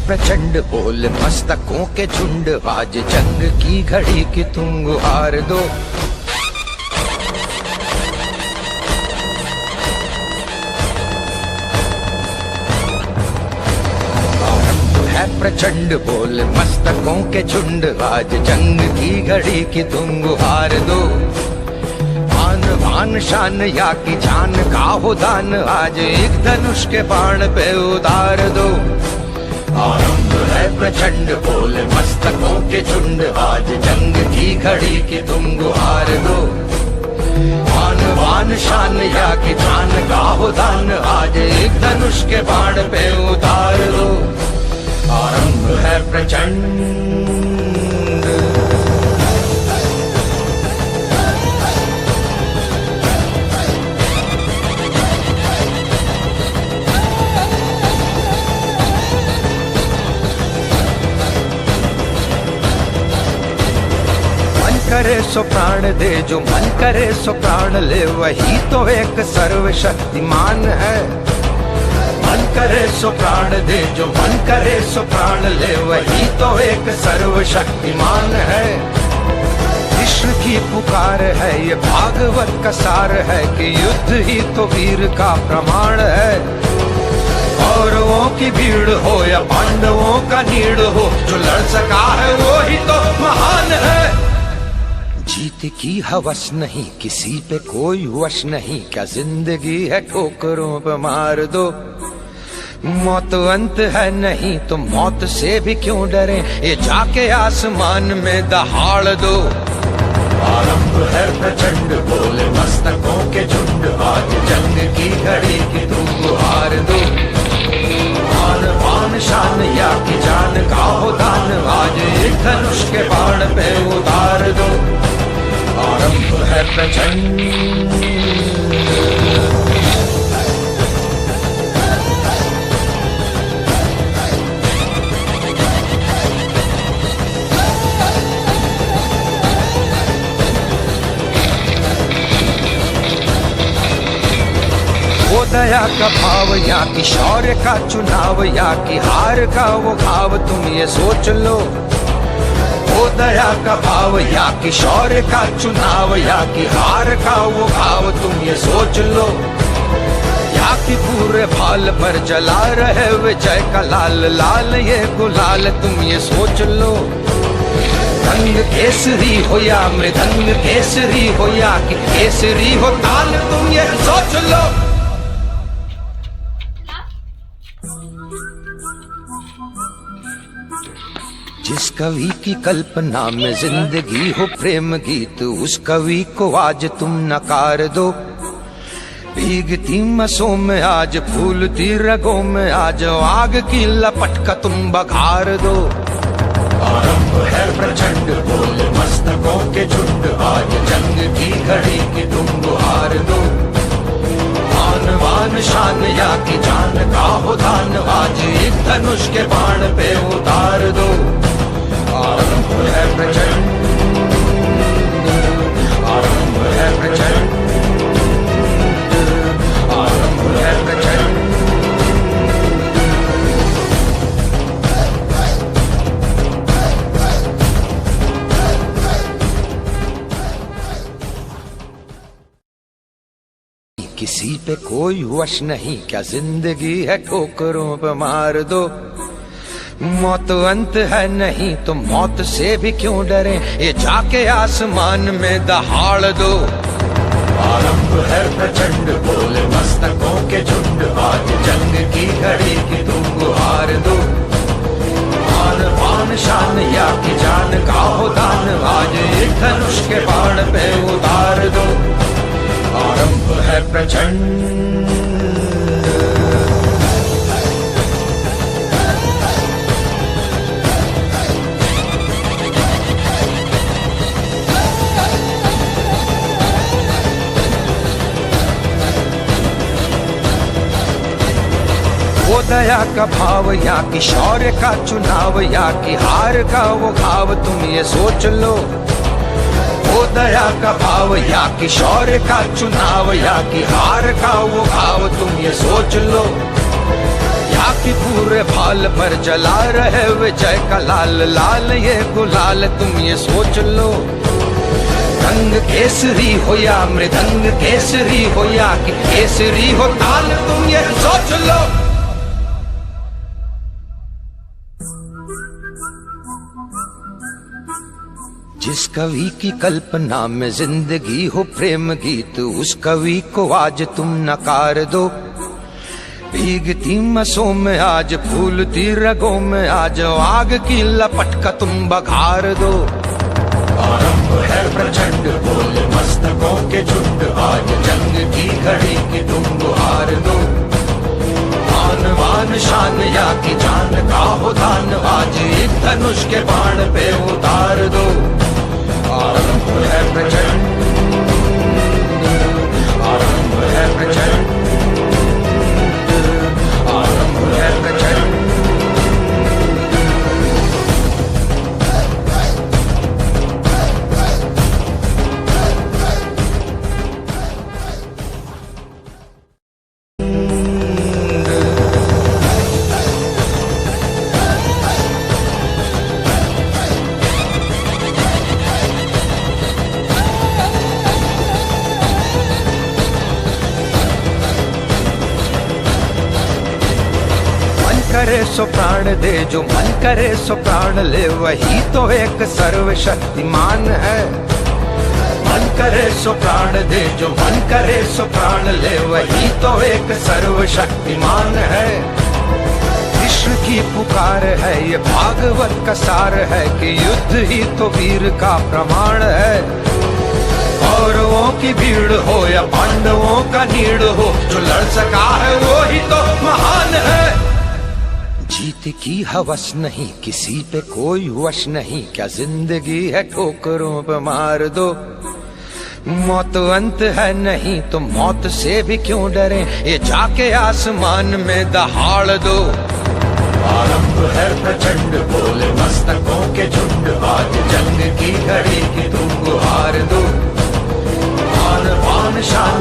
प्रचंड बोल मस्तकों के झुंड, आज जंग की घड़ी की तुम गुहार दो। प्रचंड बोल मस्तकों के झुंड, आज जंग की घड़ी की तुम गुहार दो। आन बान शान या की जान का हो दान, आज एक धनुष के बाण पे उतार दो। आरंभ है प्रचंड बोल मस्तकों के झुंड, आज जंग की घड़ी की तुम गुहार दो। आन बान शान या की जान का हो दान, आज एक धनुष के बाण पे उतार दो। आरंभ है प्रचंड। मन करे सो प्राण दे, जो मन करे सो प्राण ले, वही तो एक सर्वशक्तिमान है। मन करे सो प्राण दे, जो मन करे सो प्राण ले, वही तो एक सर्वशक्तिमान है। कृष्ण की पुकार है, ये भागवत का सार है, कि युद्ध ही तो वीर का प्रमाण है। कौरवों की भीड़ हो या पांडवों का नीड़ हो, जो लड़ सका है वो ही तो महान है। जीत की हवस नहीं, किसी पे कोई वश नहीं, क्या जिंदगी है ठोकरों पे मार दो। मौत अंत है नहीं तो मौत से भी क्यों डरे, ये जाके आसमान में दहाड़ दो। आरंभ है प्रचंड बोल मस्तकों के झुंड, आज जंग की घड़ी की तुम गुहार दो। आन बान शान या की जान का हो दान, आज एक धनुष के बाण पे उतार दो। आरंभ है प्रचंड। वो दया का भाव या कि शौर्य का चुनाव, या कि हार का वो घाव, तुम ये सोच लो। वो दया का भाव या कि शौर्य का चुनाव, या कि हार का वो घाव, तुम ये सोच लो। या कि पूरे भाल पर जला रहे विजय का लाल लाल ये गुलाल, तुम ये सोच लो। रंग केसरी हो या मृदंग केसरी हो, या कि केसरी हो ताल, तुम ये सोच लो। जिस कवि की कल्पना में जिंदगी हो प्रेम गीत, उस कवि को आज तुम नकार दो। भीगती मसों में आज फूलती रगों में आज, आग की लपट का तुम बघार दो। आरंभ है प्रचंड बोल मस्तकों के झुंड, आज जंग की घड़ी की तुम गुहार दो। आन बान शान या की जान का हो दान, आज एक धनुष के बाण पे उतार दो। आरंभ है प्रचंड। आरंभ है प्रचंड। आरंभ है प्रचंड। किसी पे कोई वश नहीं, क्या जिंदगी है ठोकरों पे मार दो। मौत अंत है नहीं तो मौत से भी क्यों डरे, ये जाके आसमान में दहाड़ दो। आरंभ है प्रचंड बोल मस्तकों के झुंड, आज जंग की घड़ी की तुम गुहार दो। आन बान शान या की जान का हो दान, आज एक धनुष के बाण पे उतार दो। आरंभ है प्रचंड। वो दया का भाव या कि शौर्य का चुनाव, या कि हार का वो घाव, तुम ये सोच लो। वो दया का भाव या कि शौर्य का चुनाव, या कि हार का वो घाव, तुम ये सोच लो। या की पूरे भाल पर जला रहे विजय का लाल लाल ये गुलाल तुम ये सोच लो। रंग केसरी हो या मृदंग केसरी हो या कि केसरी हो ताल तुम ये सोच लो। जिस कवि की कल्पना में जिंदगी हो प्रेम गीत उस कवि को आज तुम नकार दो। भीगती मसों में आज फूलती रगों में आज आग की लपट का तुम बघार दो। आरंभ है प्रचंड बोल मस्तकों के झुंड आज जंग की घड़ी की तुम गुहार दो। मान मान शान या की जान का हो दान आज एक धनुष के बाण पे उतार दो। आरंभ है प्रचंड आरंभ है प्रचंड आरंभ है प्रचंड। करे सो प्राण दे जो मन करे सो प्राण ले वही तो एक सर्वशक्तिमान है। मन करे सो प्राण दे जो मन करे सो प्राण ले वही तो एक सर्वशक्तिमान है। कृष्ण की पुकार है ये भागवत का सार है कि युद्ध ही तो वीर का प्रमाण है। कौरवों की भीड़ हो या पांडवों का नीड़ हो जो लड़ सका है वो ही तो महान है। जीत की हवस नहीं किसी पे कोई वश नहीं क्या जिंदगी है ठोकरों पे मार दो। मौत अंत है नहीं तो मौत से भी क्यों डरे ये जाके आसमान में दहाड़ दो। आरंभ है प्रचंड बोले मस्तकों के झुंड आज जंग की घड़ी की तुम गुहार दो। आन बान शान